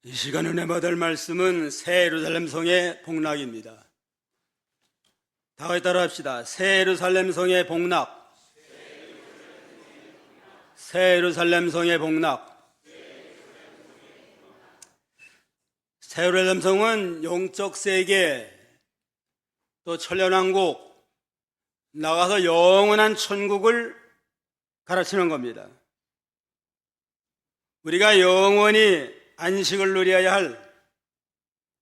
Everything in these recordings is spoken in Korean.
이 시간 은혜 받을 말씀은 새 예루살렘 성의 복락입니다. 다 같이 따라 합시다. 새 예루살렘 성의 복락. 새 예루살렘 성의 복락. 새 예루살렘 성은 영적 세계, 또 천년왕국, 나가서 영원한 천국을 가르치는 겁니다. 우리가 영원히 안식을 누려야 할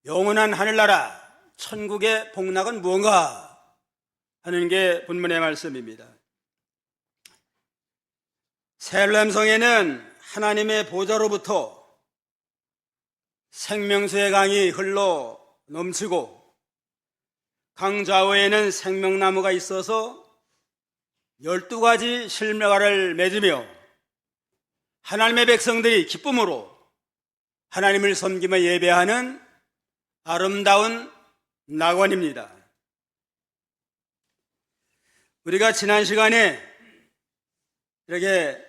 영원한 하늘나라 천국의 복락은 무언가 하는 게 본문의 말씀입니다. 새 예루살렘 성에는 하나님의 보좌로부터 생명수의 강이 흘러 넘치고 강 좌우에는 생명나무가 있어서 12가지 실명화를 맺으며 하나님의 백성들이 기쁨으로 하나님을 섬기며 예배하는 아름다운 낙원입니다. 우리가 지난 시간에 이렇게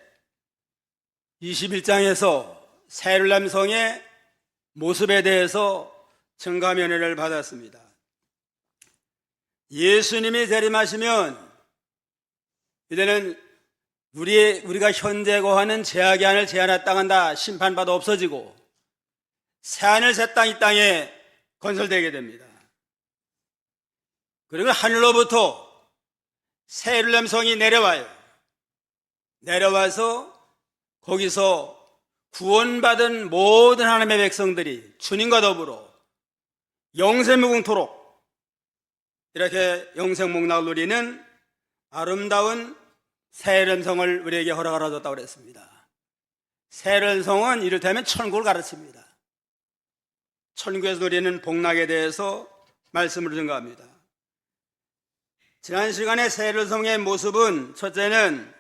21장에서 새 예루살렘 성의 모습에 대해서 증가면회를 받았습니다. 예수님이 재림하시면 이제는 우리가 현재 거하는 제약의 하늘 제한의 땅은 다 심판받아 없어지고 새하늘 새 땅 이 땅에 건설되게 됩니다. 그리고 하늘로부터 새 예루살렘 성이 내려와요. 내려와서 거기서 구원받은 모든 하나님의 백성들이 주님과 더불어 영생무궁토록 이렇게 영생목락을 누리는 아름다운 새 예루살렘 성을 우리에게 허락하라 줬다고 그랬습니다. 새 예루살렘 성은 이를테면 천국을 가르칩니다. 천국에서 누리는 복락에 대해서 말씀을 증거합니다. 지난 시간에 새 예루살렘 성의 모습은 첫째는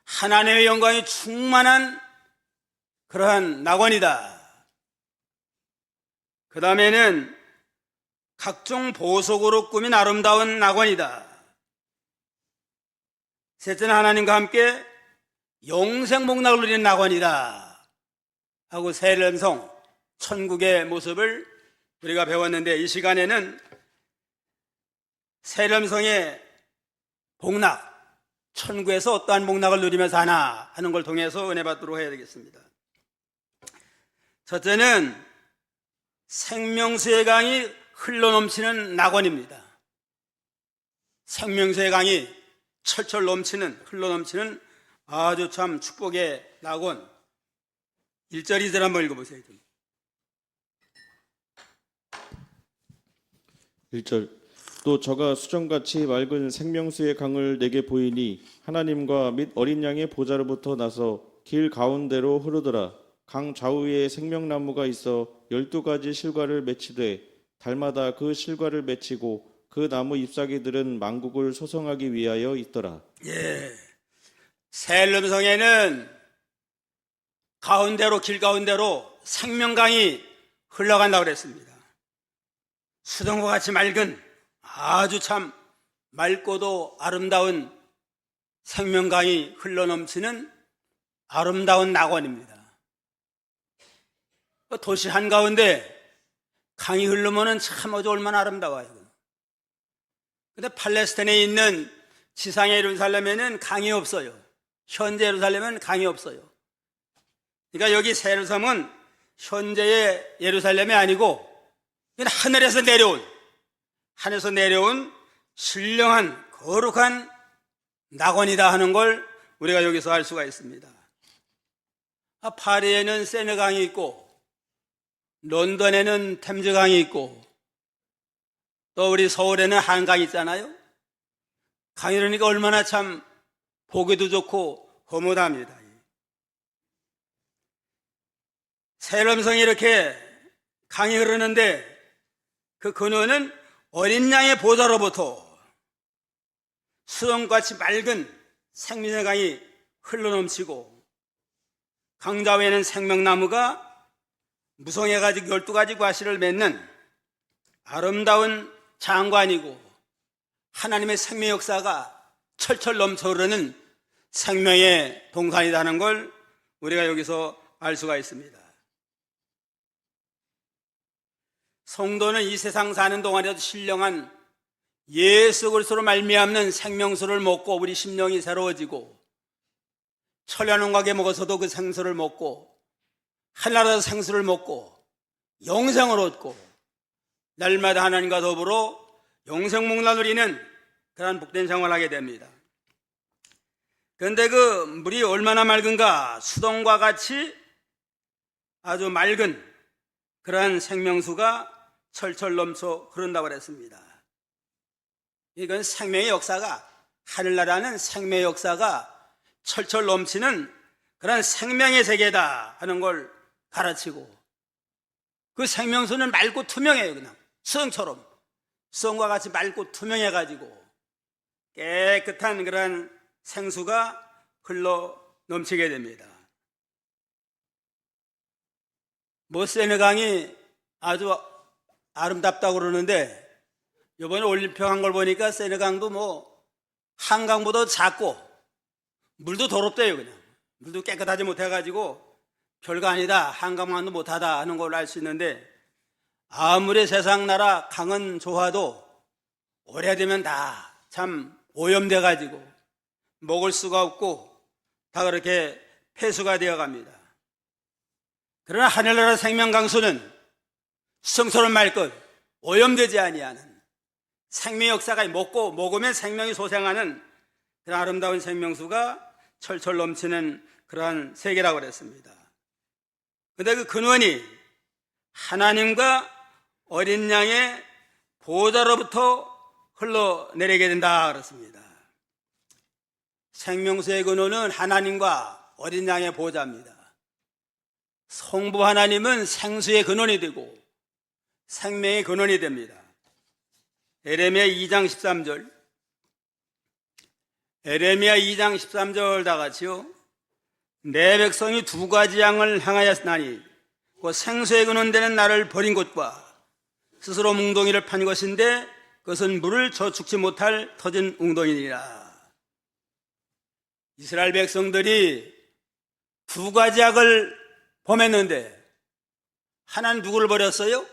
하나님의 영광이 충만한 그러한 낙원이다. 그 다음에는 각종 보석으로 꾸민 아름다운 낙원이다. 셋째는 하나님과 함께 영생복락을 누리는 낙원이다 하고 새 예루살렘 성 천국의 모습을 우리가 배웠는데, 이 시간에는 새 예루살렘 성의 복락, 천국에서 어떠한 복락을 누리며 사나 하는 걸 통해서 은혜 받도록 해야 되겠습니다. 첫째는 생명수의 강이 흘러넘치는 낙원입니다. 생명수의 강이 철철 넘치는, 흘러넘치는 아주 참 축복의 낙원. 1절 2절 한번 읽어보세요. 1절 또 저가 수정같이 맑은 생명수의 강을 내게 보이니 하나님과 및 어린 양의 보좌로부터 나서 길 가운데로 흐르더라. 강 좌우에 생명나무가 있어 12가지 실과를 맺히되 달마다 그 실과를 맺히고 그 나무 잎사귀들은 만국을 소성하기 위하여 있더라. 새 예루살렘 성에는 가운데로, 길 가운데로 생명강이 흘러간다고 그랬습니다. 수정과 같이 맑은 아주 참 맑고도 아름다운 생명강이 흘러넘치는 아름다운 낙원입니다. 도시 한가운데 강이 흐르면 참 얼마나 아름다워요. 근데 팔레스타인에 있는 지상의 예루살렘에는 강이 없어요. 현재 예루살렘은 강이 없어요. 그러니까 여기 새 예루살렘은 현재의 예루살렘이 아니고 하늘에서 내려온 신령한 거룩한 낙원이다 하는 걸 우리가 여기서 알 수가 있습니다. 파리에는 세네강이 있고 런던에는 템즈강이 있고 또 우리 서울에는 한강이 있잖아요. 강이 흐르니까 얼마나 참 보기도 좋고 허무합니다. 새 예루살렘 성이 이렇게 강이 흐르는데 그 근원은 어린 양의 보좌로부터 수정같이 맑은 생명의 강이 흘러넘치고 강 좌우에는 생명나무가 무성해가지고 12가지 과실을 맺는 아름다운 장관이고 하나님의 생명 역사가 철철 넘쳐 흐르는 생명의 동산이라는 걸 우리가 여기서 알 수가 있습니다. 성도는 이 세상 사는 동안에도 신령한 예수 그리스도로 말미암는 생명수를 먹고 우리 심령이 새로워지고, 천년왕국에 먹어서도 그 생수를 먹고 하늘나라에서 생수를 먹고 영생을 얻고 날마다 하나님과 더불어 영생목락을 누리는 그러한 복된 생활을 하게 됩니다. 그런데 그 물이 얼마나 맑은가, 수동과 같이 아주 맑은 그러한 생명수가 철철 넘쳐 흐른다고 그랬습니다. 이건 생명의 역사가, 하늘나라는 생명의 역사가 철철 넘치는 그런 생명의 세계다 하는 걸 가르치고, 그 생명수는 맑고 투명해요. 그냥 수정처럼, 수정과 같이 맑고 투명해가지고 깨끗한 그런 생수가 흘러 넘치게 됩니다. 세네강이 아주 아름답다고 그러는데, 이번에 올림픽 한 걸 보니까 세네강도 한강보다 작고 물도 더럽대요. 그냥 물도 깨끗하지 못해가지고 별거 아니다, 한강만도 못하다 하는 걸 알 수 있는데, 아무리 세상 나라 강은 좋아도 오래되면 다 참 오염돼가지고 먹을 수가 없고 다 그렇게 폐수가 되어갑니다. 그러나 하늘나라 생명강수는 수성처럼 맑고 오염되지 아니하는 생명의 역사가, 먹으면 생명이 소생하는 그런 아름다운 생명수가 철철 넘치는 그러한 세계라고 그랬습니다. 그런데 그 근원이 하나님과 어린 양의 보좌로부터 흘러내리게 된다 그렇습니다. 생명수의 근원은 하나님과 어린 양의 보좌입니다. 성부 하나님은 생수의 근원이 되고 생명의 근원이 됩니다. 에레미야 2장 13절, 에레미야 2장 13절 다 같이요. 내 백성이 두 가지 양을 향하였나니 그 생수의 근원 되는 나를 버린 곳과 스스로 웅덩이를 판 것인데 그것은 물을 저축지 못할 터진 웅덩이니라. 이스라엘 백성들이 두 가지 악을 범했는데 하나는 누구를 버렸어요?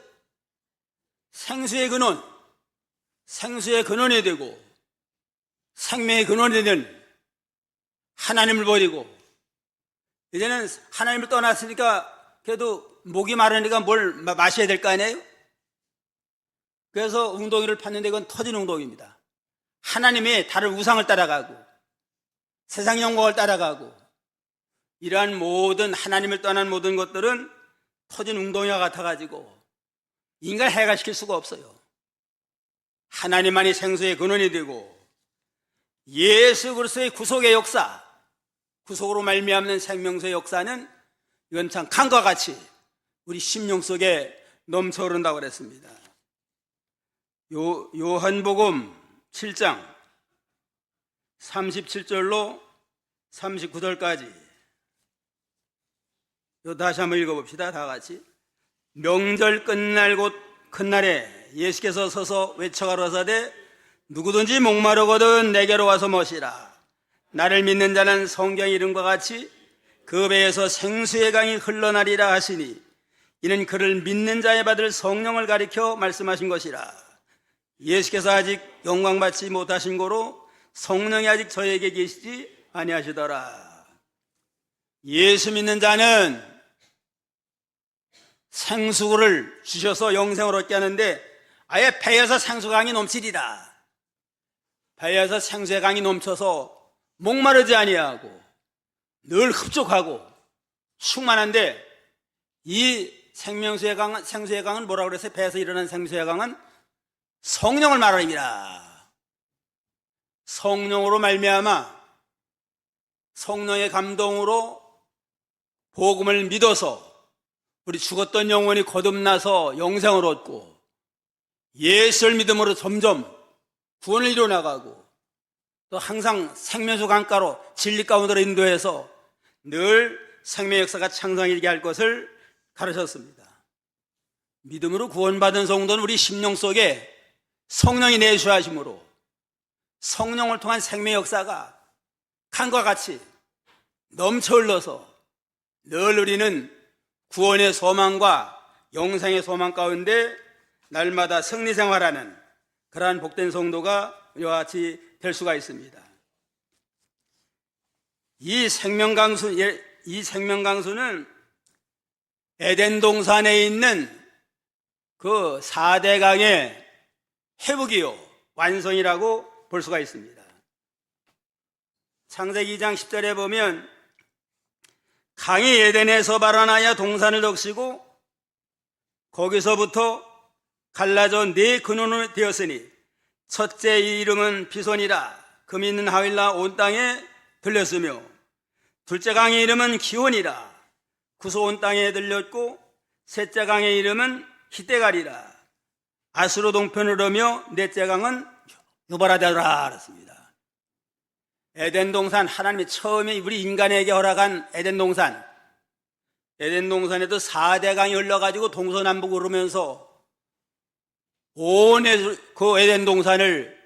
생수의 근원, 생수의 근원이 되고 생명의 근원이 되는 하나님을 버리고, 이제는 하나님을 떠났으니까 그래도 목이 마르니까 뭘 마셔야 될 거 아니에요? 그래서 웅덩이를 팠는데 그건 터진 웅덩이입니다. 하나님의 다른 우상을 따라가고 세상 영광을 따라가고, 이러한 모든 하나님을 떠난 모든 것들은 터진 웅덩이와 같아가지고 인간을 해결시킬 수가 없어요. 하나님만이 생수의 근원이 되고 예수 그리스도의 구속의 역사, 구속으로 말미암는 생명수의 역사는 이건 참 강과 같이 우리 심령 속에 넘쳐 흐른다고 그랬습니다. 요한복음 7장 37절로 39절까지 다시 한번 읽어봅시다. 다 같이. 명절 끝날 곧 큰날에 예수께서 서서 외쳐가로사대 누구든지 목마르거든 내게로 와서 마시라. 나를 믿는 자는 성경 이름과 같이 그 배에서 생수의 강이 흘러나리라 하시니 이는 그를 믿는 자에 받을 성령을 가리켜 말씀하신 것이라. 예수께서 아직 영광받지 못하신 고로 성령이 아직 저에게 계시지 아니하시더라. 예수 믿는 자는 생수를 주셔서 영생을 얻게 하는데 아예 배에서 생수강이 넘치리라. 배에서 생수의 강이 넘쳐서 목마르지 아니하고 늘 흡족하고 충만한데, 이 생수의 강은 뭐라고 그랬어요? 배에서 일어난 생수의 강은 성령을 말합니다. 성령으로 말미암아 성령의 감동으로 복음을 믿어서 우리 죽었던 영혼이 거듭나서 영생을 얻고 예수를 믿음으로 점점 구원을 이루어나가고 또 항상 생명수 강가로 진리 가운데로 인도해서 늘 생명의 역사가 창성하게 할 것을 가르쳤습니다. 믿음으로 구원받은 성도는 우리 심령 속에 성령이 내주하심으로 성령을 통한 생명의 역사가 강과 같이 넘쳐 흘러서 늘 우리는 구원의 소망과 영생의 소망 가운데 날마다 승리 생활하는 그러한 복된 성도가 이와 같이 될 수가 있습니다. 이 생명강수는 에덴 동산에 있는 그 4대 강의 회복이요 완성이라고 볼 수가 있습니다. 창세기 2장 10절에 보면 강이 에덴에서 발원하여 동산을 덮치고 거기서부터 갈라져 4근원으로 되었으니 첫째의 이름은 비손이라 금 있는 하윌라 온 땅에 들렸으며 둘째 강의 이름은 기온이라 구소 온 땅에 들렸고 셋째 강의 이름은 히데갈이라 아수로 동편을 오며 넷째 강은 유바라다라 그랬습니다. 에덴 동산, 하나님이 처음에 우리 인간에게 허락한 에덴 동산에도 4대 강이 흘러가지고 동서남북 오르면서 온 그 에덴 동산을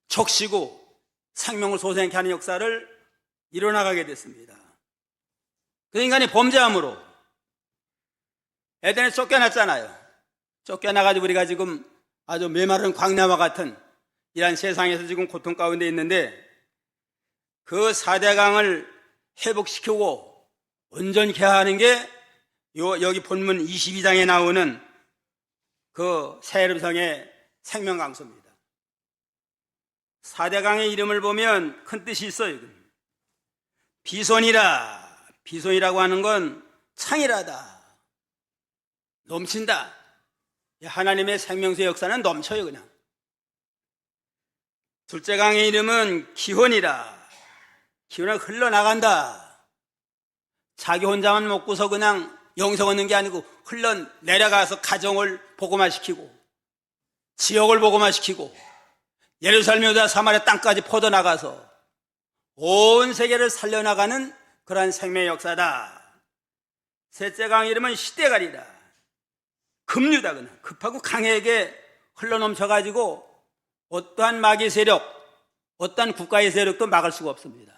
적시고 생명을 솟아나게 하는 역사를 이뤄나가게 됐습니다. 그 인간이 범죄함으로 에덴에 쫓겨났잖아요. 쫓겨나가지고 우리가 지금 아주 메마른 광야와 같은 이런 세상에서 지금 고통 가운데 있는데 그 4대 강을 회복시키고 온전케 하는 게 여기 본문 22장에 나오는 그 세르성의 생명강수입니다. 4대 강의 이름을 보면 큰 뜻이 있어요. 비손이라고 하는 건 창이라다, 넘친다. 하나님의 생명수의 역사는 넘쳐요 그냥. 둘째 강의 이름은 기혼이라, 기혼은 흘러나간다. 자기 혼자만 먹고서 그냥 영생 얻는 게 아니고 흘러내려가서 가정을 복음화시키고 지역을 복음화시키고 예루살렘 유다 사마리아 땅까지 퍼져나가서 온 세계를 살려나가는 그러한 생명의 역사다. 셋째 강의 이름은 히데갈이다. 급류다. 그냥 급하고 강에게 흘러넘쳐가지고 어떠한 마귀 세력, 어떠한 국가의 세력도 막을 수가 없습니다.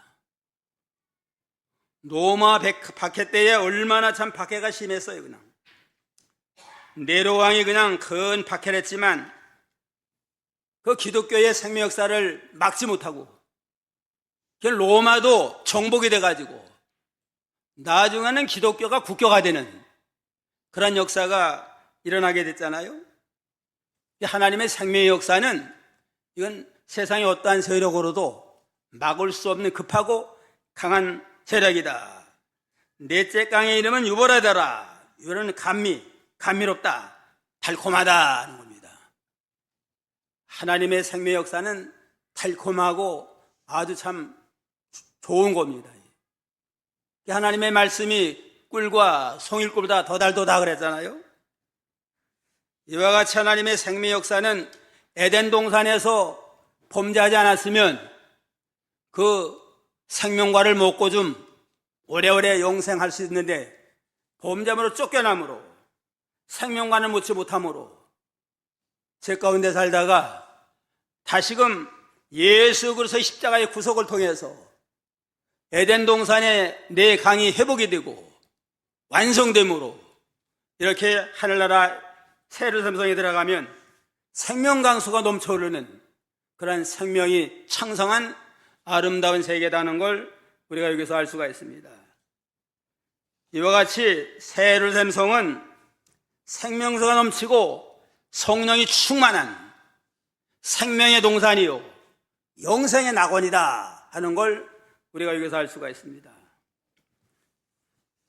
로마 박해 때에 얼마나 참 박해가 심했어요. 그냥 네로 왕이 그냥 큰 박해를 했지만 그 기독교의 생명 역사를 막지 못하고 로마도 정복이 돼가지고 나중에는 기독교가 국교가 되는 그런 역사가 일어나게 됐잖아요. 하나님의 생명의 역사는 이건 세상의 어떠한 세력으로도 막을 수 없는 급하고 강한 세력이다. 넷째 강의 이름은 유보라더라. 유보라는 감미롭다, 달콤하다 하는 겁니다. 하나님의 생명의 역사는 달콤하고 아주 참 좋은 겁니다. 하나님의 말씀이 꿀과 송일꿀보다 더 달도다 그랬잖아요. 이와 같이 하나님의 생명의 역사는 에덴 동산에서 범죄하지 않았으면 그 생명과를 먹고 좀 오래오래 영생할 수 있는데 범죄함으로 쫓겨남으로 생명과를 묻지 못함으로 죄 가운데 살다가 다시금 예수 그리스도의 십자가의 구속을 통해서 에덴 동산의 내 강이 회복이 되고 완성됨으로 이렇게 하늘나라 새를 삼성에 들어가면 생명강수가 넘쳐흐르는 그런 생명이 창성한 아름다운 세계라는 걸 우리가 여기서 알 수가 있습니다. 이와 같이 새를 삼성은 생명수가 넘치고 성령이 충만한 생명의 동산이요 영생의 낙원이다 하는 걸 우리가 여기서 알 수가 있습니다.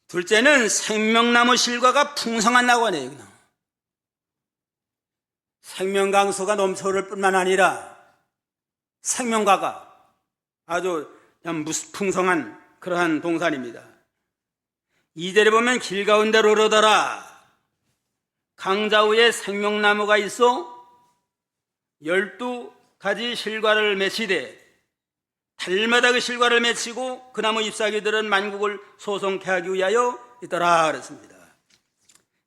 둘째는 생명나무 실과가 풍성한 낙원이에요. 그냥. 생명강수가 넘쳐흐를 뿐만 아니라 생명과가 아주 풍성한 그러한 동산입니다. 2절에 보면 길 가운데로 흐르더라. 강좌우에 생명나무가 있어 12가지 실과를 맺히되 달마다 그 실과를 맺히고 그 나무 잎사귀들은 만국을 소송케 하기 위하여 있더라 그랬습니다.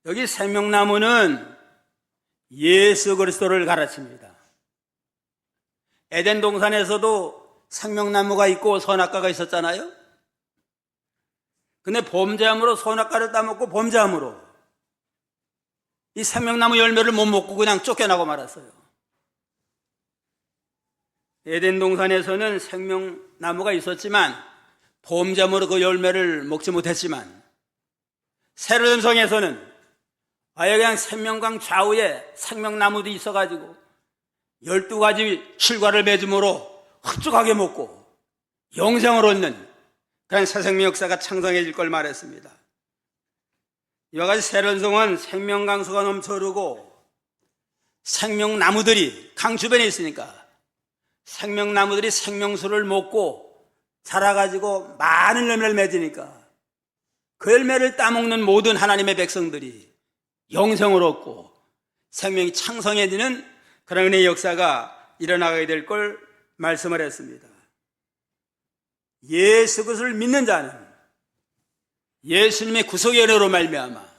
여기 생명나무는 예수 그리스도를 가르칩니다. 에덴 동산에서도 생명나무가 있고 선악과가 있었잖아요. 근데 범죄함으로 선악과를 따먹고 범죄함으로 이 생명나무 열매를 못 먹고 그냥 쫓겨나고 말았어요. 에덴 동산에서는 생명나무가 있었지만 범죄함으로 그 열매를 먹지 못했지만 새로운성에서는 아예 그냥 생명강 좌우에 생명나무도 있어가지고 12가지 실과를 맺음으로 흡족하게 먹고 영생을 얻는 그런 새 생명 역사가 창성해질 걸 말했습니다. 이와 같이 새로운성은 생명강수가 넘쳐 흐르고 생명나무들이 강 주변에 있으니까 생명나무들이 생명수를 먹고 자라가지고 많은 열매를 맺으니까 그 열매를 따먹는 모든 하나님의 백성들이 영생을 얻고 생명이 창성해지는 그런 은혜의 역사가 일어나게 될 걸 말씀을 했습니다. 예수 그리스도를 믿는 자는 예수님의 구속의 은혜로 말미암아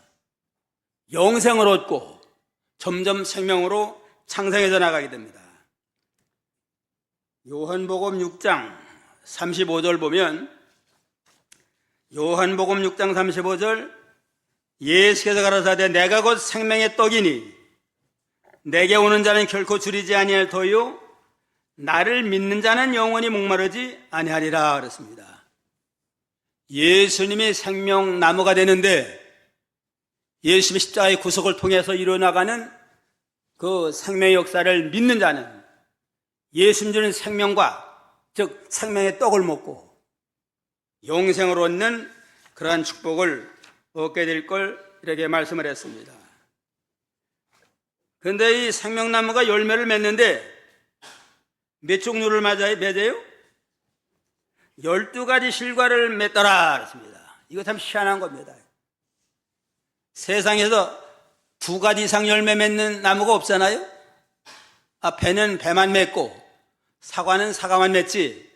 영생을 얻고 점점 생명으로 창성해져 나가게 됩니다. 요한복음 6장 35절 보면 요한복음 6장 35절 예수께서 가라사대 내가 곧 생명의 떡이니 내게 오는 자는 결코 줄이지 아니할 터요 나를 믿는 자는 영원히 목마르지 아니하리라 그랬습니다. 예수님이 생명나무가 되는데 예수님의 십자가의 구속을 통해서 이루어나가는 그 생명의 역사를 믿는 자는 예수님 주는 생명과 즉 생명의 떡을 먹고 영생을 얻는 그러한 축복을 얻게 될 걸 이렇게 말씀을 했습니다. 그런데 이 생명나무가 열매를 맺는데 몇 종류를 맺어요? 12가지 실과를 맺더라 그랬습니다. 이거 참 희한한 겁니다. 세상에서 2가지 이상 열매 맺는 나무가 없잖아요. 배는 배만 맺고 사과는 사과만 맺지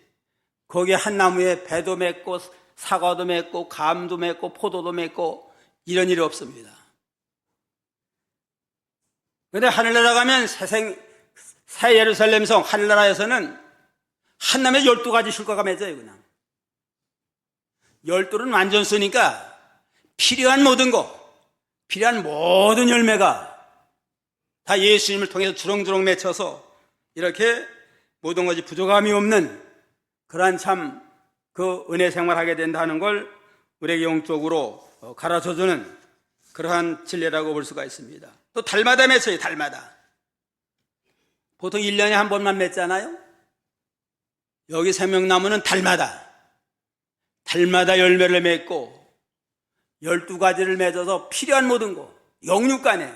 거기에 한 나무에 배도 맺고 사과도 맺고 감도 맺고 포도도 맺고 이런 일이 없습니다. 그런데 하늘나라 가면 새 예루살렘 성 하늘나라에서는 한 나무에 12가지 실과가 맺어요. 그냥 12는 완전 쓰니까 필요한 모든 열매가 다 예수님을 통해서 주렁주렁 맺혀서 이렇게 모든 것이 부족함이 없는 그러한 참 그 은혜 생활하게 된다는 걸 우리에게 영적으로 가르쳐주는 그러한 진리라고 볼 수가 있습니다. 또 달마다 맺어요. 달마다. 보통 1년에 한 번만 맺잖아요. 여기 생명나무는 달마다 열매를 맺고 12가지를 맺어서 필요한 모든 것, 영육간에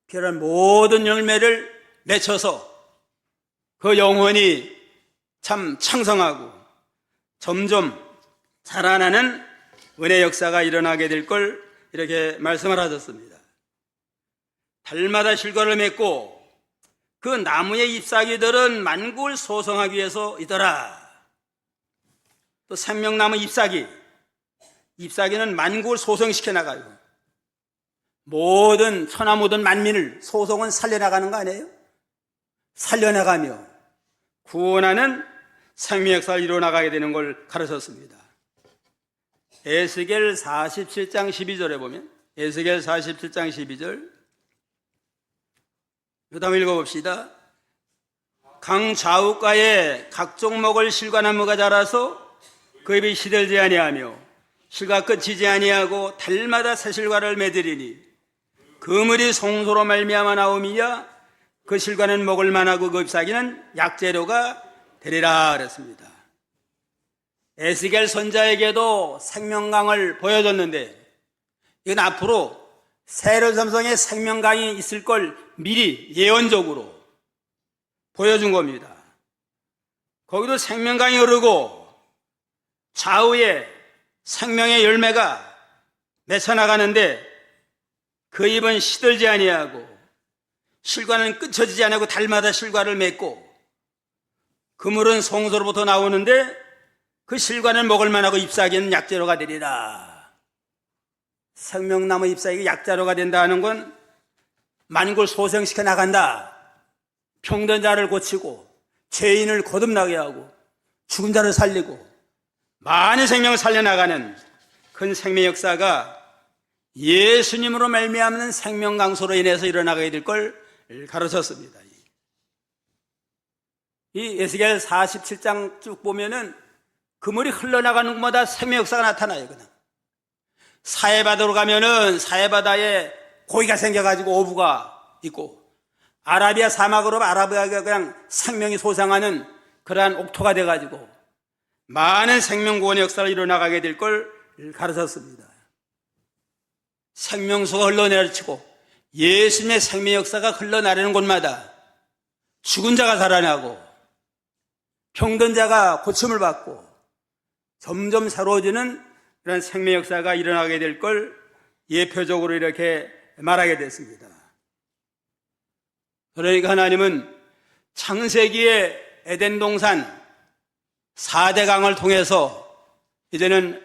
필요한 모든 열매를 맺혀서 그 영혼이 참 창성하고 점점 자라나는 은혜 역사가 일어나게 될 걸 이렇게 말씀을 하셨습니다. 달마다 실과를 맺고 그 나무의 잎사귀들은 만국을 소성하기 위해서 있더라. 또 생명나무 잎사귀는 만국을 소성시켜 나가요. 모든 천하 모든 만민을 소성은 살려나가는 거 아니에요? 살려나가며 구원하는 생명 역사를 이루어나가게 되는 걸 가르쳤습니다. 에스겔 47장 12절에 보면 에스겔 47장 12절 요담 읽어봅시다. 강 좌우가에 각종 먹을 실과나무가 자라서 그 잎이 시들지 아니하며 실과 끝이지 아니하고 달마다 새 실과를 맺으리니 그물이 송소로 말미암아 나옴이야 그 실과는 먹을 만하고 그 잎사귀는 약재료가 되리라 그랬습니다. 에스겔 선자에게도 생명강을 보여줬는데 이건 앞으로 새로삼성에 생명강이 있을 걸 미리 예언적으로 보여준 겁니다. 거기도 생명강이 흐르고 좌우에 생명의 열매가 맺혀나가는데 그 잎은 시들지 아니하고 실과는 끊쳐지지 아니하고 달마다 실과를 맺고 그물은 송소로부터 나오는데 그 실과는 먹을 만하고 잎사귀는 약재료가 되리라. 생명나무 잎사귀가 약재료가 된다는 건 만국을 소생시켜 나간다. 병든 자를 고치고 죄인을 거듭나게 하고 죽은 자를 살리고 많은 생명을 살려나가는 큰 생명 역사가 예수님으로 말미암는 생명 강소로 인해서 일어나게 될 걸 가르쳤습니다. 이 에스겔 47장 쭉 보면은 그물이 흘러나가는 곳마다 생명 역사가 나타나요. 그냥 사해바다로 가면은 사해바다에 고기가 생겨가지고 어부가 있고, 아라비아 사막으로 아라비아가 그냥 생명이 솟아나는 그러한 옥토가 돼가지고 많은 생명 구원의 역사가 일어나가게 될 걸 가르쳤습니다. 생명수가 흘러내리치고 예수님의 생명 역사가 흘러나르는 곳마다 죽은 자가 살아나고 병든 자가 고침을 받고 점점 새로워지는 그런 생명 역사가 일어나게 될 걸 예표적으로 이렇게 말하게 됐습니다. 그러니까 하나님은 창세기의 에덴 동산 4대 강을 통해서 이제는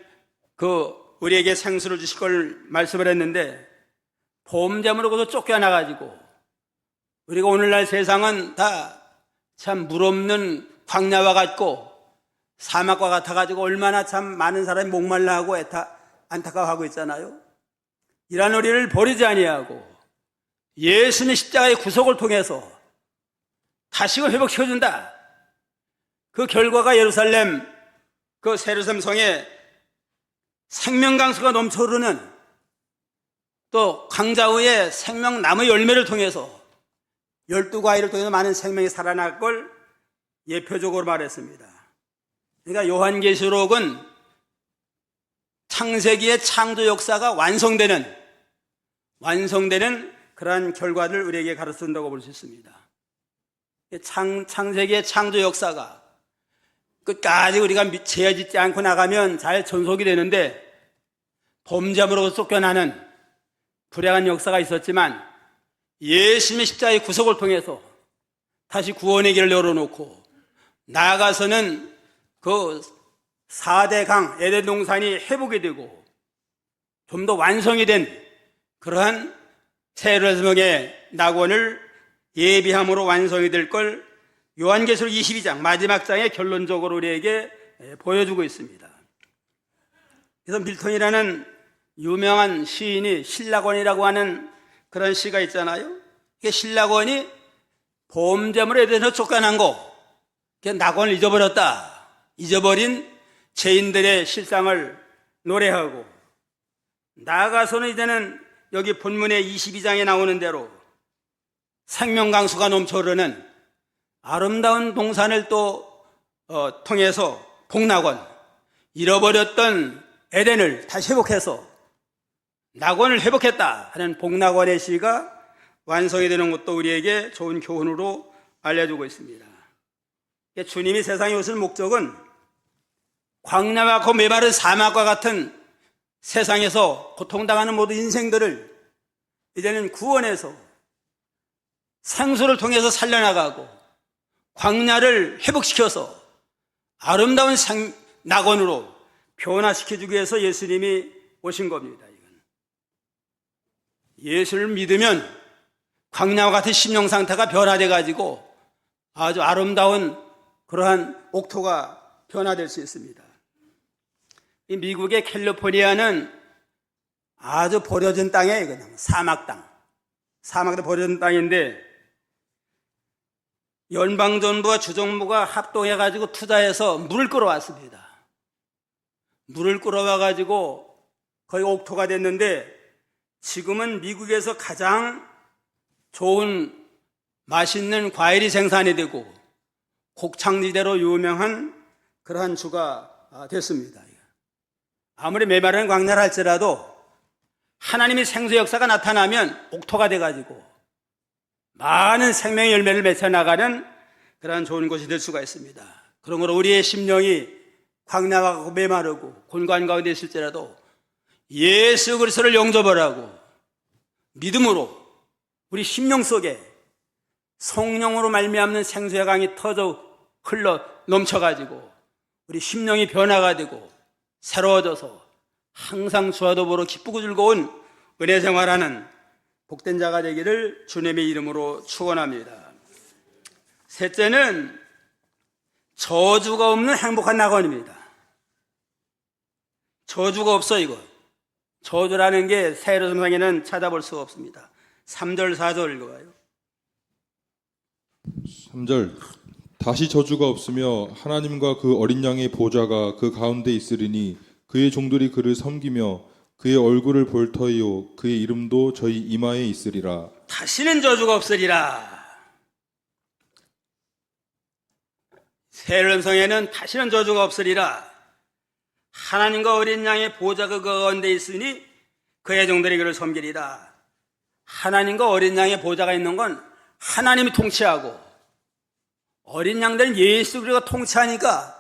우리에게 생수를 주실 걸 말씀을 했는데, 범죄물로부터 쫓겨나가지고 우리가 오늘날 세상은 다 참 물없는 광야와 같고 사막과 같아가지고 얼마나 참 많은 사람이 목말라하고 안타까워하고 있잖아요. 이런 우리를 버리지 아니하고 예수님의 십자가의 구속을 통해서 다시금 회복시켜준다. 그 결과가 예루살렘 성에 생명강수가 넘쳐흐르는, 또 강자우의 생명나무 열매를 통해서 12과일을 통해서 많은 생명이 살아날 걸 예표적으로 말했습니다. 그러니까 요한계시록은 창세기의 창조 역사가 완성되는 그러한 결과를 우리에게 가르친다고 볼 수 있습니다. 창세기의 창조 역사가 끝까지 우리가 죄짓지 않고 나가면 잘 전속이 되는데, 범죄함으로 쫓겨나는 불행한 역사가 있었지만 예수님의 십자가의 구속을 통해서 다시 구원의 길을 열어놓고 나아가서는 그 4대 강 에덴 동산이 회복이 되고 좀 더 완성이 된 그러한 새 예루살렘의 낙원을 예비함으로 완성이 될 걸 요한계시록 22장 마지막 장에 결론적으로 우리에게 보여주고 있습니다. 그래서 밀턴이라는 유명한 시인이 신라권이라고 하는 그런 시가 있잖아요. 이게 신라권이 범죄물에 대해서 쫓겨난 거, 낙원을 잊어버린 죄인들의 실상을 노래하고, 나아가서는 이제는 여기 본문의 22장에 나오는 대로 생명강수가 넘쳐 흐르는 아름다운 동산을 또 통해서 복낙원, 잃어버렸던 에덴을 다시 회복해서 낙원을 회복했다 하는 복낙원의 시가 완성이 되는 것도 우리에게 좋은 교훈으로 알려주고 있습니다. 주님이 세상에 오실 목적은 광야와 그 메마른 사막과 같은 세상에서 고통당하는 모든 인생들을 이제는 구원해서 생수를 통해서 살려나가고 광야를 회복시켜서 아름다운 낙원으로 변화시켜주기 위해서 예수님이 오신 겁니다. 예수를 믿으면 광야와 같은 심령 상태가 변화돼 가지고 아주 아름다운 그러한 옥토가 변화될 수 있습니다. 이 미국의 캘리포니아는 아주 버려진 땅이에요. 그냥 사막도 버려진 땅인데, 연방정부와 주정부가 합동해 가지고 투자해서 물을 끌어왔습니다. 물을 끌어와 가지고 거의 옥토가 됐는데, 지금은 미국에서 가장 좋은 맛있는 과일이 생산이 되고 곡창지대로 유명한 그러한 주가 됐습니다. 아무리 메마른 광야를 할지라도 하나님의 생수 역사가 나타나면 옥토가 돼가지고 많은 생명의 열매를 맺혀나가는 그러한 좋은 곳이 될 수가 있습니다. 그러므로 우리의 심령이 광야와 메마르고 곤고한 가운데 있을지라도 예수 그리스도를 영접을 하고 믿음으로 우리 심령 속에 성령으로 말미암는 생수의 강이 터져 흘러 넘쳐가지고 우리 심령이 변화가 되고 새로워져서 항상 주와 더불어 기쁘고 즐거운 은혜 생활하는 복된 자가 되기를 주님의 이름으로 축원합니다. 셋째는 저주가 없는 행복한 낙원입니다. 저주가 없어. 이거 저주라는 게 세르성에는 찾아볼 수가 없습니다. 3절 4절 읽어봐요. 3절 다시 저주가 없으며 하나님과 그 어린 양의 보좌가 그 가운데 있으리니 그의 종들이 그를 섬기며 그의 얼굴을 볼 터이요 그의 이름도 저희 이마에 있으리라. 다시는 저주가 없으리라. 세르성에는 다시는 저주가 없으리라. 하나님과 어린 양의 보좌가 그 가운데 있으니 그의 종들이 그를 섬기리라. 하나님과 어린 양의 보좌가 있는 건 하나님이 통치하고, 어린 양들은 예수 그리스도가 통치하니까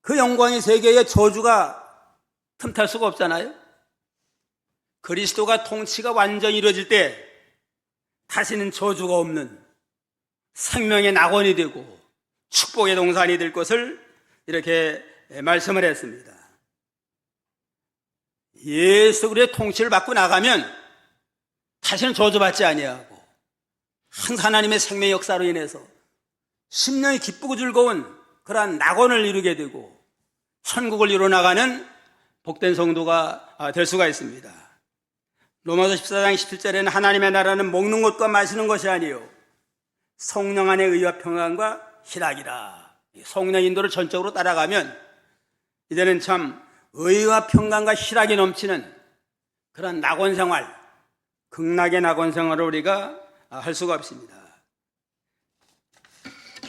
그 영광의 세계에 저주가 틈탈 수가 없잖아요. 그리스도가 통치가 완전히 이루어질 때 다시는 저주가 없는 생명의 낙원이 되고 축복의 동산이 될 것을 이렇게 말씀을 했습니다. 예수 그리스도의 통치를 받고 나가면 다시는 저주받지 아니하고 항상 하나님의 생명의 역사로 인해서 심령이 기쁘고 즐거운 그러한 낙원을 이루게 되고 천국을 이루어나가는 복된 성도가 될 수가 있습니다. 로마서 14장 17절에는 하나님의 나라는 먹는 것과 마시는 것이 아니요 성령 안의 의와 평안과 희락이라. 성령 인도를 전적으로 따라가면 이제는 참 의와 평강과 희락이 넘치는 그런 낙원 생활, 극락의 낙원 생활을 우리가 할 수가 없습니다.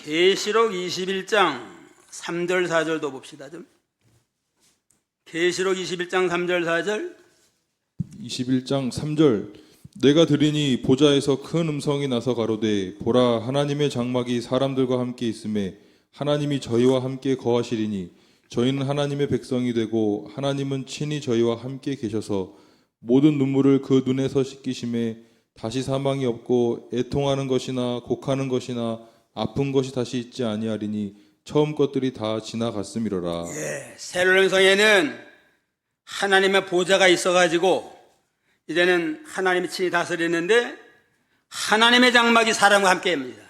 계시록 21장 3절 4절도 봅시다. 좀 계시록 21장 3절 4절 21장 3절 내가 들으니 보좌에서 큰 음성이 나서 가로되 보라 하나님의 장막이 사람들과 함께 있음에 하나님이 저희와 함께 거하시리니 저희는 하나님의 백성이 되고 하나님은 친히 저희와 함께 계셔서 모든 눈물을 그 눈에서 씻기심에 다시 사망이 없고 애통하는 것이나 곡하는 것이나 아픈 것이 다시 있지 아니하리니 처음 것들이 다 지나갔음이로라. 새로운 성에는 하나님의 보좌가 있어가지고 이제는 하나님이 친히 다스리는데 하나님의 장막이 사람과 함께입니다.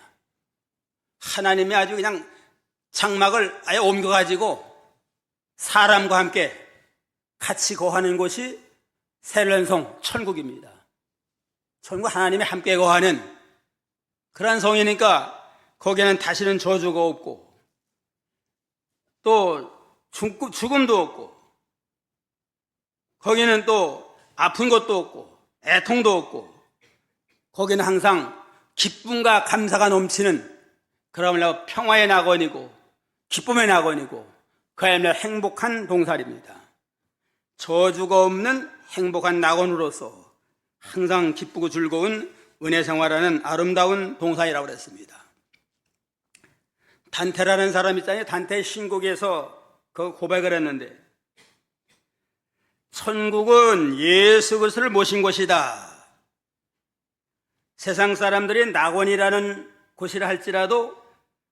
하나님이 아주 그냥 장막을 아예 옮겨가지고 사람과 함께 같이 거하는 곳이 새로운 성 천국입니다. 천국 하나님이 함께 거하는 그러한 성이니까 거기에는 다시는 저주가 없고 또 죽음도 없고 거기는 또 아픈 것도 없고 애통도 없고 거기는 항상 기쁨과 감사가 넘치는 그러므로 평화의 낙원이고 기쁨의 낙원이고 그야말로 행복한 동산입니다. 저주가 없는 행복한 낙원으로서 항상 기쁘고 즐거운 은혜 생활하는 아름다운 동산이라고 그랬습니다. 단테라는 사람 있잖아요. 단테의 신곡에서 그 고백을 했는데 천국은 예수 그리스도를 모신 곳이다. 세상 사람들이 낙원이라는 곳이라 할지라도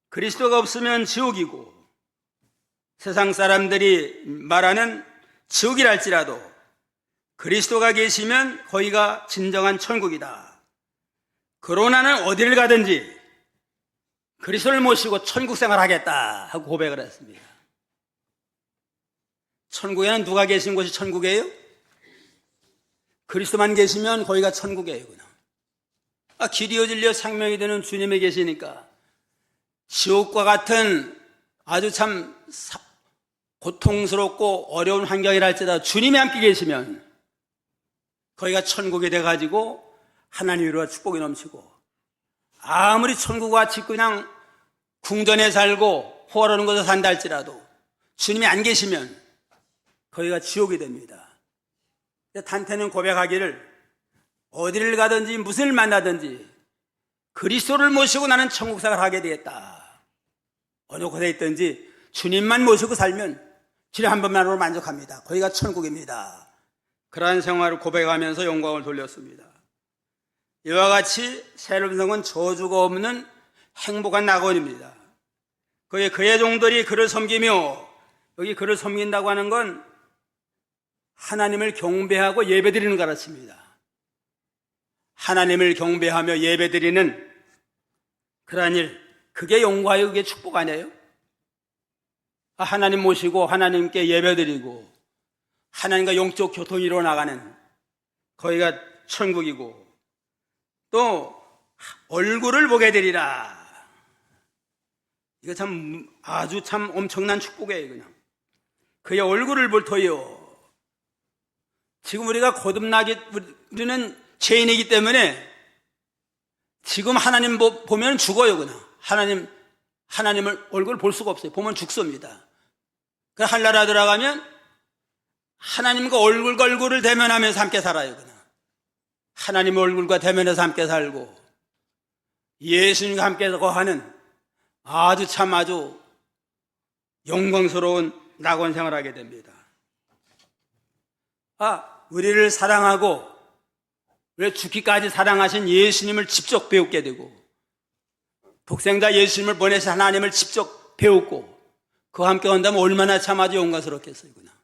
그리스도가 없으면 지옥이고 세상 사람들이 말하는 지옥이라 할지라도 그리스도가 계시면 거기가 진정한 천국이다. 그러나는 어디를 가든지 그리스도를 모시고 천국 생활하겠다 하고 고백을 했습니다. 천국에는 누가 계신 곳이 천국이에요? 그리스도만 계시면 거기가 천국이에요. 그냥. 길이요 진리요 생명이 되는 주님이 계시니까 지옥과 같은 아주 참 고통스럽고 어려운 환경이라 할지라도 주님이 함께 계시면 거기가 천국이 돼가지고 하나님으로 축복이 넘치고 아무리 천국과 같이 그냥 궁전에 살고 호화로운 곳에 산다 할지라도 주님이 안 계시면 거기가 지옥이 됩니다. 단테는 고백하기를 어디를 가든지 무슨 일 만나든지 그리스도를 모시고 나는 천국 생활을 하게 되겠다. 어느 곳에 있든지 주님만 모시고 살면 주님 한 번만으로 만족합니다. 거기가 천국입니다. 그러한 생활을 고백하면서 영광을 돌렸습니다. 이와 같이 새로운 성은 저주가 없는 행복한 낙원입니다. 그의 종들이 그를 섬기며 여기 그를 섬긴다고 하는 건 하나님을 경배하고 예배드리는 것 같습니다. 하나님을 경배하며 예배드리는 그러한 일, 그게 영광이고 그게 축복 아니에요? 하나님 모시고 하나님께 예배드리고 하나님과 영적 교통이 일어나가는 거기가 천국이고, 또 얼굴을 보게 되리라. 이거 참 아주 참 엄청난 축복이에요. 그냥 그의 얼굴을 볼 터이요. 지금 우리가 거듭나기, 우리는 죄인이기 때문에 지금 하나님 보면 죽어요. 그냥 하나님을 얼굴 볼 수가 없어요. 보면 죽습니다. 그 한나라 들어가면 하나님과 얼굴과 얼굴을 대면하면서 함께 살아요. 그냥 하나님 얼굴과 대면해서 함께 살고 예수님과 함께 거하는 아주 영광스러운 낙원 생활을 하게 됩니다. 우리를 사랑하고 우리 죽기까지 사랑하신 예수님을 직접 배우게 되고, 독생자 예수님을 보내신 하나님을 직접 배웠고, 그와 함께 한다면 얼마나 참 아주 영광스럽겠어요. 그냥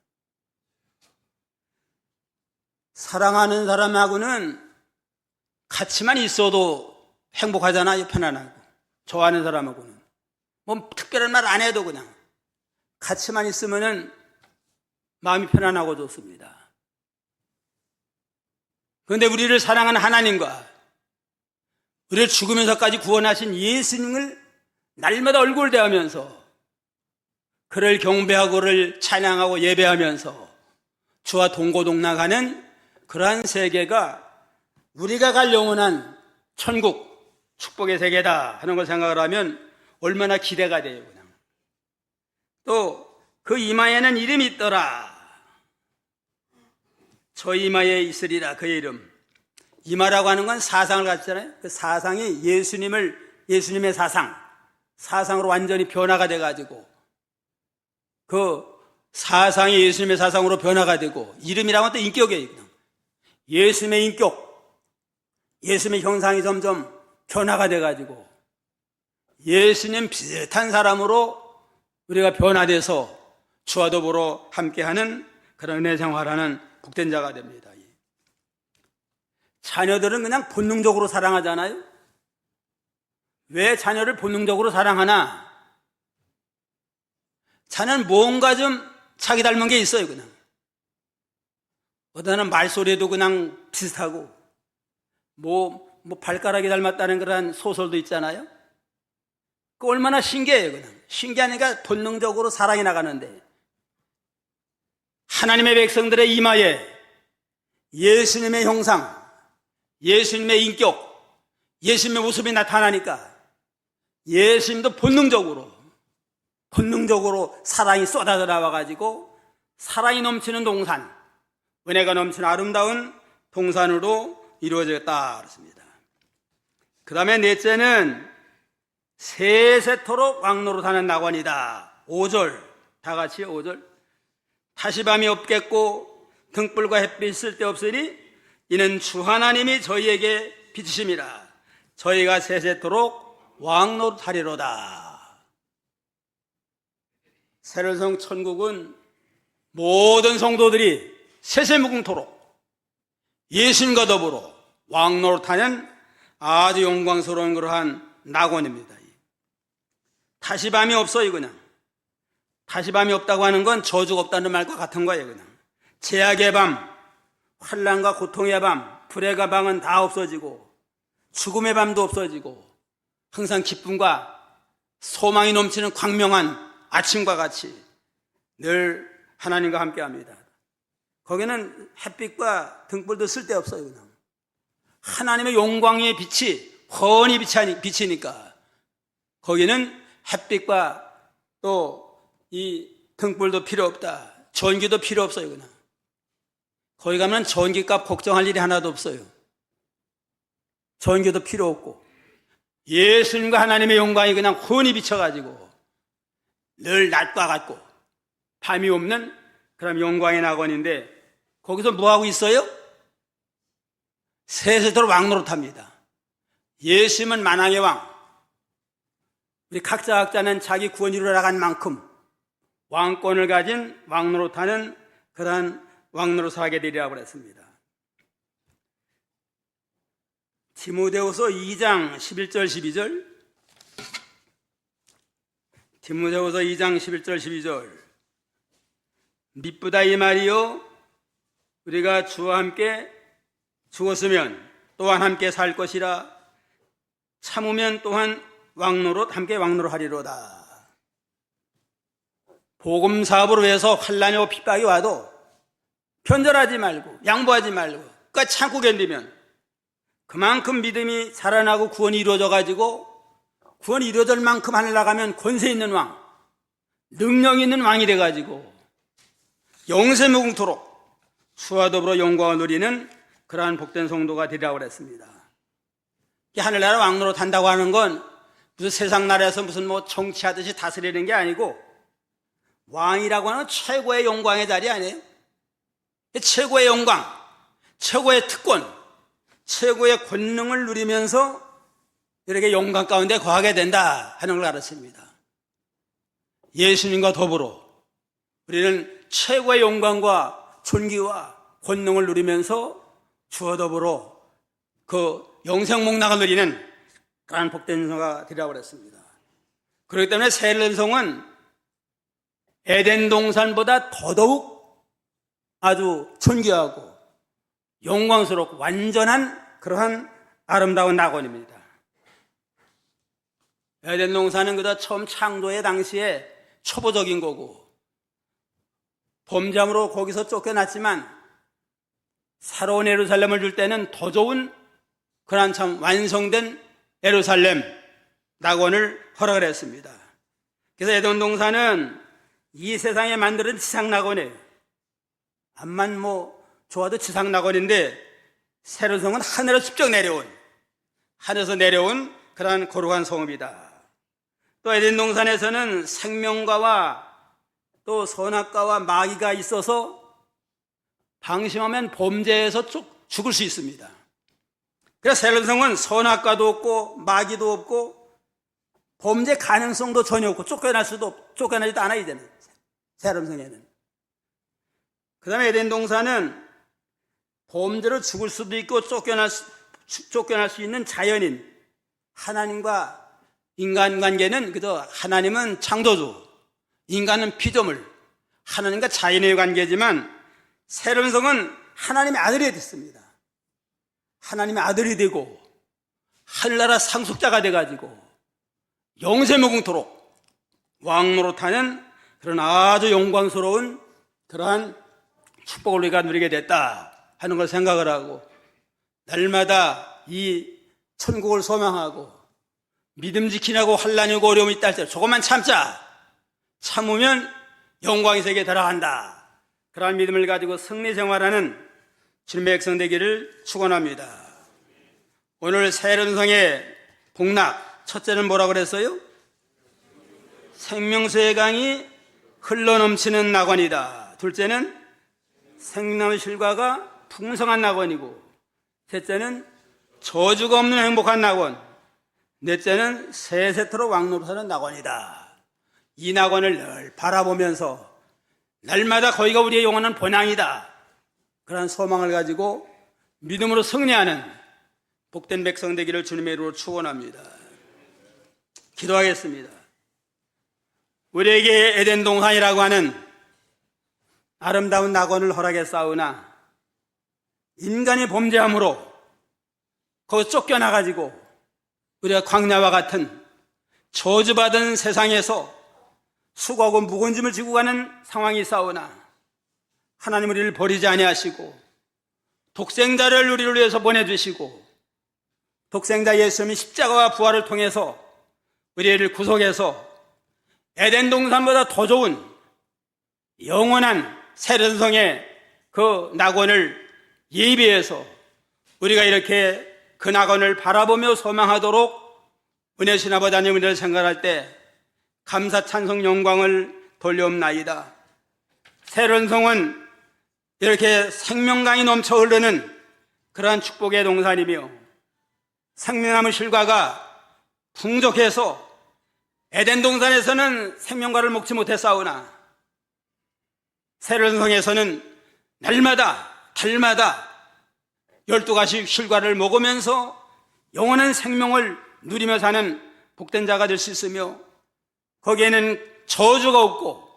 사랑하는 사람하고는 같이만 있어도 행복하잖아요. 편안하고. 좋아하는 사람하고는 뭐 특별한 말 안 해도 그냥 같이만 있으면은 마음이 편안하고 좋습니다. 그런데 우리를 사랑하는 하나님과 우리를 죽으면서까지 구원하신 예수님을 날마다 얼굴 대하면서 그를 경배하고 그를 찬양하고 예배하면서 주와 동고동락하는 그러한 세계가 우리가 갈 영원한 천국, 축복의 세계다 하는 걸 생각을 하면 얼마나 기대가 돼요. 그냥. 또 그 이마에는 이름이 있더라. 저 이마에 있으리라. 그의 이름. 이마라고 하는 건 사상을 갖잖아요. 그 사상이 예수님의 사상으로 완전히 변화가 돼가지고, 그 사상이 예수님의 사상으로 변화가 되고, 이름이라고 하면 또 인격이에요. 그냥. 예수님의 인격, 예수님의 형상이 점점 변화가 돼가지고 예수님 비슷한 사람으로 우리가 변화돼서 주와 더불어 함께하는 그런 은혜 생활하는 복된 자가 됩니다. 자녀들은 그냥 본능적으로 사랑하잖아요. 왜 자녀를 본능적으로 사랑하나? 자녀는 뭔가 좀 자기 닮은 게 있어요. 그냥 어떤 말소리도 그냥 비슷하고, 뭐 발가락이 닮았다는 그런 소설도 있잖아요. 그 얼마나 신기해요. 그냥 신기하니까 본능적으로 사랑이 나가는데, 하나님의 백성들의 이마에 예수님의 형상, 예수님의 인격, 예수님의 모습이 나타나니까 예수님도 본능적으로 사랑이 쏟아져 나와가지고 사랑이 넘치는 동산, 은혜가 넘치는 아름다운 동산으로 이루어졌다 그렇습니다. 그 다음에 넷째는 세세토록 왕노릇하는 낙원이다. 5절 다 같이 5절. 다시 밤이 없겠고 등불과 햇빛 쓸데없으니 이는 주 하나님이 저희에게 빛이심이라. 저희가 세세토록 왕노릇하리로다. 새를성 천국은 모든 성도들이 세세무궁토록 예수님과 더불어 왕노릇하는 아주 영광스러운 그러한 낙원입니다. 다시 밤이 없어요. 그냥 다시 밤이 없다고 하는 건 저주가 없다는 말과 같은 거예요. 그냥 제약의 밤, 환난과 고통의 밤, 불의 밤은 다 없어지고 죽음의 밤도 없어지고 항상 기쁨과 소망이 넘치는 광명한 아침과 같이 늘 하나님과 함께합니다. 거기는 햇빛과 등불도 쓸데없어요. 그냥 하나님의 영광의 빛이 훤히 비치니까 거기는 햇빛과 또 이 등불도 필요 없다. 전기도 필요 없어요. 그냥 거기 가면 전기값 걱정할 일이 하나도 없어요. 전기도 필요 없고 예수님과 하나님의 영광이 그냥 훤히 비쳐가지고 늘 낮과 같고 밤이 없는 그런 영광의 낙원인데, 거기서 뭐하고 있어요? 세세토록 왕노릇합니다. 예수님은 만왕의 왕, 우리 각자는 자기 구원이 이루어나간 만큼 왕권을 가진 왕노릇하는 그러한 왕노릇을 하게 되리라고 그랬습니다. 디모데후서 2장 11절 12절. 디모데후서 2장 11절 12절. 미쁘다 이 말이요 우리가 주와 함께 죽었으면 또한 함께 살 것이라, 참으면 또한 함께 왕노릇하리로다. 복음 사업으로 해서 환난이 오고 핍박이 와도 편절하지 말고 양보하지 말고 끝까지 참고 견디면 그만큼 믿음이 자라나고 구원이 이루어져 가지고, 구원이 이루어질 만큼 하늘 나가면 권세 있는 왕, 능력 있는 왕이 돼 가지고 영세무궁토록 주와 더불어 영광을 누리는 그러한 복된 성도가 되리라고 그랬습니다. 하늘나라 왕노릇 한다고 하는 건 무슨 세상 나라에서 무슨 뭐 정치하듯이 다스리는 게 아니고, 왕이라고 하는 최고의 영광의 자리 아니에요? 최고의 영광, 최고의 특권, 최고의 권능을 누리면서 이렇게 영광 가운데 거하게 된다 하는 걸 가르칩니다. 예수님과 더불어 우리는 최고의 영광과 존귀와 권능을 누리면서 주와 더불어 그 영생목락을 누리는 그러한 복된 성도가 되리라고 그랬습니다. 그렇기 때문에 새 예루살렘성은 에덴 동산보다 더더욱 아주 존귀하고 영광스럽고 완전한 그러한 아름다운 낙원입니다. 에덴 동산은 그저 처음 창조의 당시에 초보적인 거고, 범죄함으로 거기서 쫓겨났지만 새로운 예루살렘을 줄 때는 더 좋은 그러한 참 완성된 예루살렘 낙원을 허락을 했습니다. 그래서 에덴 동산은 이 세상에 만드는 지상 낙원이에요. 암만 좋아도 지상 낙원인데, 새 예루살렘은 하늘에서 직접 내려온, 하늘에서 내려온 그러한 거룩한 성읍이다. 또 에덴 동산에서는 생명과와 또 선악과와 마귀가 있어서 방심하면 범죄에서 죽을 수 있습니다. 그래서 새 예루살렘은 선악과도 없고 마귀도 없고 범죄 가능성도 전혀 없고 쫓겨나지도 않아. 이제는 새 예루살렘에는. 그 다음에 에덴 동산은 범죄로 죽을 수도 있고 쫓겨날 수 있는 자연인, 하나님과 인간 관계는 그저 하나님은 창조주, 인간은 피조물, 하나님과 자연의 관계지만 새 예루살렘은 하나님의 아들이 됐습니다. 하나님의 아들이 되고 하늘나라 상속자가 돼가지고 영세무궁토록 왕노릇하는 그런 아주 영광스러운 그러한 축복을 우리가 누리게 됐다 하는 걸 생각을 하고, 날마다 이 천국을 소망하고 믿음 지키라고 환난이 오고 어려움이 있다 할때 조금만 참자, 참으면 영광의 세계에 들어간다, 그러한 믿음을 가지고 승리 생활하는 주님의 백성 되기를 축원합니다. 오늘 새 예루살렘의 복락, 첫째는 뭐라고 그랬어요? 생명수의 강이 흘러넘치는 낙원이다. 둘째는 생명나무 실과가 풍성한 낙원이고, 셋째는 저주가 없는 행복한 낙원, 넷째는 세세토록 왕노릇하는 낙원이다. 이 낙원을 늘 바라보면서 날마다 거기가 우리의 영원한 본향이다, 그런 소망을 가지고 믿음으로 승리하는 복된 백성 되기를 주님의 이름으로 축원합니다. 기도하겠습니다. 우리에게 에덴 동산이라고 하는 아름다운 낙원을 허락했사오나 인간이 범죄함으로 거기서 쫓겨나가지고 우리가 광야와 같은 저주받은 세상에서 수고하고 무거운 짐을 지고 가는 상황이 있사오나, 하나님 우리를 버리지 아니하시고 독생자를 우리를 위해서 보내주시고, 독생자 예수님이 십자가와 부활을 통해서 우리를 구속해서 에덴 동산보다 더 좋은 영원한 새 예루살렘의 그 낙원을 예비해서 우리가 이렇게 그 낙원을 바라보며 소망하도록 은혜신 아버지 하나님 은혜를 생각할 때 감사 찬송 영광을 돌려옵나이다. 새 예루살렘은 이렇게 생명강이 넘쳐 흐르는 그러한 축복의 동산이며, 생명나무 실과가 풍족해서 에덴 동산에서는 생명과를 먹지 못했사오나 새 예루살렘에서는 날마다 달마다 12가지 실과를 먹으면서 영원한 생명을 누리며 사는 복된 자가 될 수 있으며, 거기에는 저주가 없고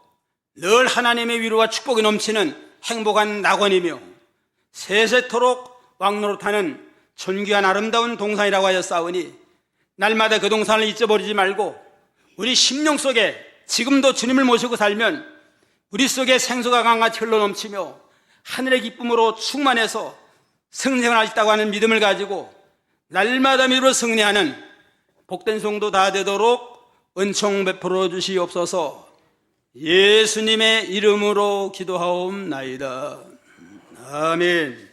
늘 하나님의 위로와 축복이 넘치는 행복한 낙원이며 세세토록 왕노릇하는 존귀한 아름다운 동산이라고 하였사오니 날마다 그 동산을 잊어버리지 말고 우리 심령 속에 지금도 주님을 모시고 살면 우리 속에 생수가 강같이 흘러넘치며 하늘의 기쁨으로 충만해서 승리할 수 있다고 하는 믿음을 가지고 날마다 믿음으로 승리하는 복된 성도 다 되도록 은총 베풀어 주시옵소서. 예수님의 이름으로 기도하옵나이다. 아멘.